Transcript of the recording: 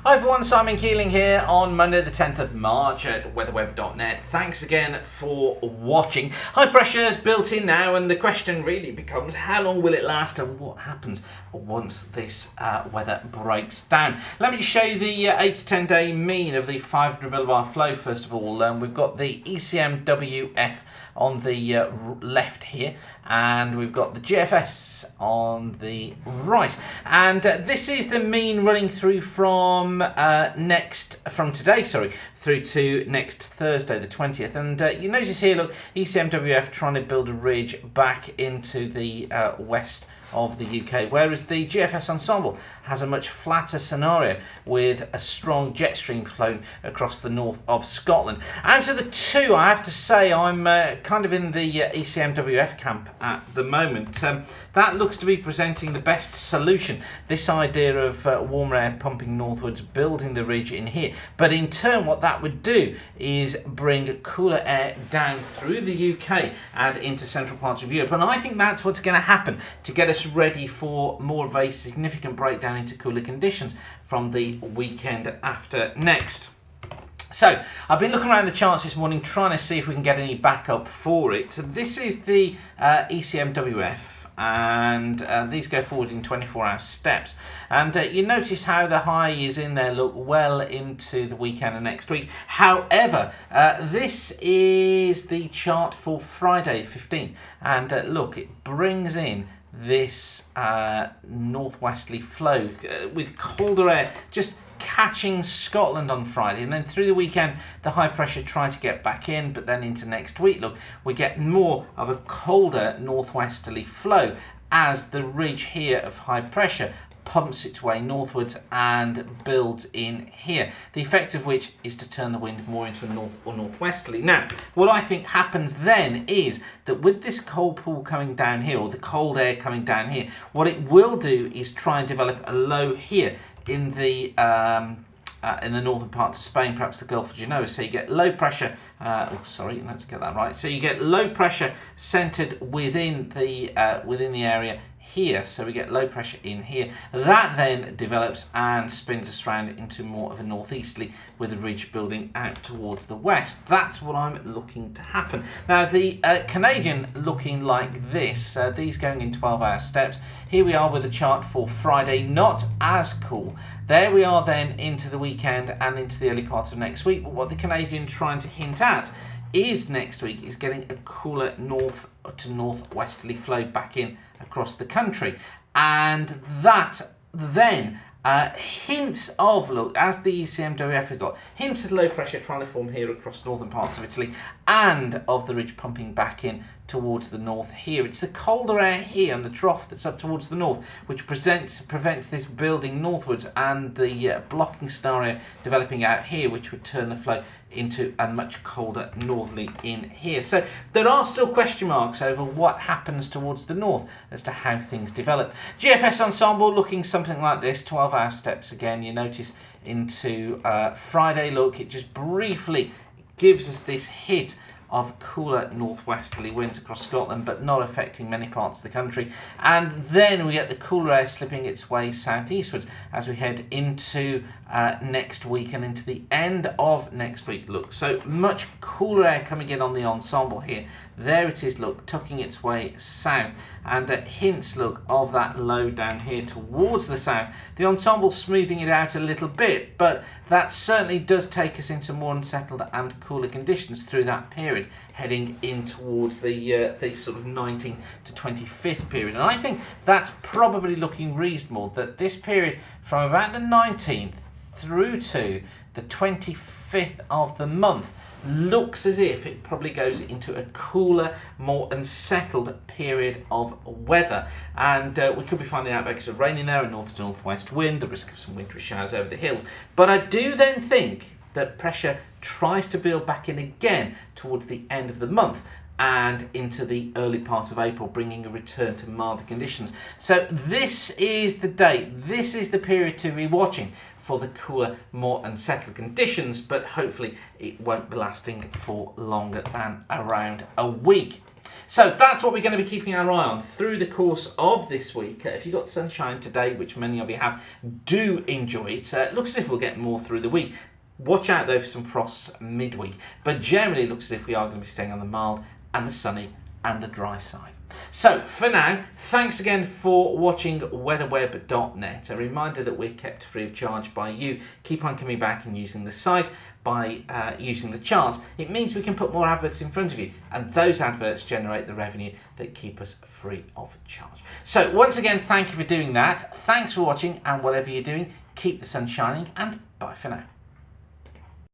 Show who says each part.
Speaker 1: Hi everyone, Simon Keeling here on Monday the 10th of March at weatherweb.net. Thanks again for watching. High pressure is built in now, and the question really becomes how long will it last and what happens once this weather breaks down. Let me show you the 8 to 10 day mean of the 500 millibar flow first of all. We've got the ECMWF on the left here, and we've got the GFS on the right, and this is the mean running through from today through to next Thursday the 20th. And you notice here, look, ECMWF trying to build a ridge back into the west of the UK, whereas the GFS ensemble has a much flatter scenario with a strong jet stream flowing across the north of Scotland. Out of the two, I have to say I'm kind of in the ECMWF camp at the moment. That looks to be presenting the best solution, this idea of warmer air pumping northwards, building the ridge in here. But in turn, what that would do is bring cooler air down through the UK and into central parts of Europe. And I think that's what's going to happen to get us ready for more of a significant breakdown into cooler conditions from the weekend after next. So I've been looking around the charts this morning trying to see if we can get any backup for it. So this is the ECMWF, and these go forward in 24-hour steps, and you notice how the high is in there, look, well into the weekend and next week. However, this is the chart for Friday 15th, and look, it brings in this northwesterly flow with colder air just catching Scotland on Friday, and then through the weekend the high pressure trying to get back in, but then into next week, look, we get more of a colder northwesterly flow as the ridge here of high pressure pumps its way northwards and builds in here, the effect of which is to turn the wind more into a north or northwesterly. Now, what I think happens then is that with this cold pool coming down here, or the cold air coming down here, what it will do is try and develop a low here in the northern parts of Spain, perhaps the Gulf of Genoa. So you get low pressure, let's get that right. So you get low pressure centered within the area here, so we get low pressure in here. That then develops and spins us around into more of a northeasterly with a ridge building out towards the west. That's what I'm looking to happen. Now the Canadian looking like this, these going in 12-hour steps. Here we are with a chart for Friday, not as cool. There we are then into the weekend and into the early part of next week. But what the Canadian trying to hint at is next week is getting a cooler north to northwesterly flow back in across the country, and that then hints of, look, as the ECMWF have got hints of low pressure trying to form here across northern parts of Italy, and of the ridge pumping back in towards the north here. It's the colder air here and the trough that's up towards the north which prevents this building northwards, and the blocking scenario developing out here which would turn the flow into a much colder northerly in here. So there are still question marks over what happens towards the north as to how things develop. GFS ensemble looking something like this, 12-hour steps again. You notice into Friday, look, it just briefly gives us this hit of cooler northwesterly winds across Scotland, but not affecting many parts of the country. And then we get the cooler air slipping its way southeastwards as we head into next week and into the end of next week. Look, so much cooler air coming in on the ensemble here. There it is, look, tucking its way south, and hints, look, of that low down here towards the south. The ensemble smoothing it out a little bit, but that certainly does take us into more unsettled and cooler conditions through that period, heading in towards the sort of 19th to 25th period. And I think that's probably looking reasonable, that this period from about the 19th through to the 25th of the month looks as if it probably goes into a cooler, more unsettled period of weather. And we could be finding out because of rain in there, a north to northwest wind, the risk of some wintry showers over the hills. But I do then think that pressure tries to build back in again towards the end of the month and into the early part of April, bringing a return to milder conditions. So this is the date, this is the period to be watching for the cooler, more unsettled conditions, but hopefully it won't be lasting for longer than around a week. So that's what we're going to be keeping our eye on through the course of this week. If you've got sunshine today, which many of you have, do enjoy it. It looks as if we'll get more through the week. Watch out though for some frosts midweek. But generally it looks as if we are going to be staying on the mild and the sunny and the dry side. So for now, thanks again for watching weatherweb.net. A reminder that we're kept free of charge by you. Keep on coming back and using the site by using the charts. It means we can put more adverts in front of you, and those adverts generate the revenue that keep us free of charge. So once again, thank you for doing that. Thanks for watching, and whatever you're doing, keep the sun shining, and bye for now.